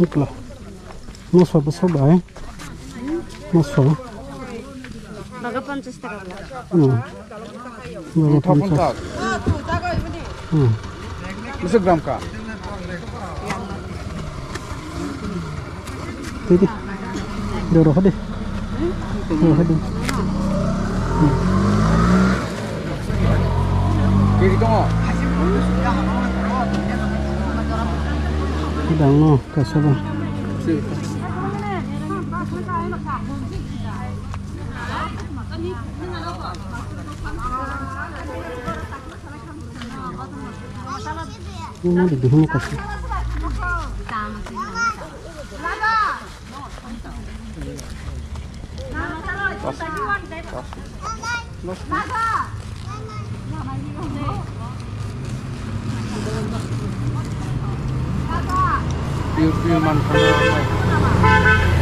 Iklah. Masuk besar baik. Masuk. Baga 50 টাকা বলা Baga 50. Bisa gram ka? Jadi. Dorong deh. Dorong deh. Kiri tong. Sedang no, kasaba. Ini di bihun kasih. Piu man kana.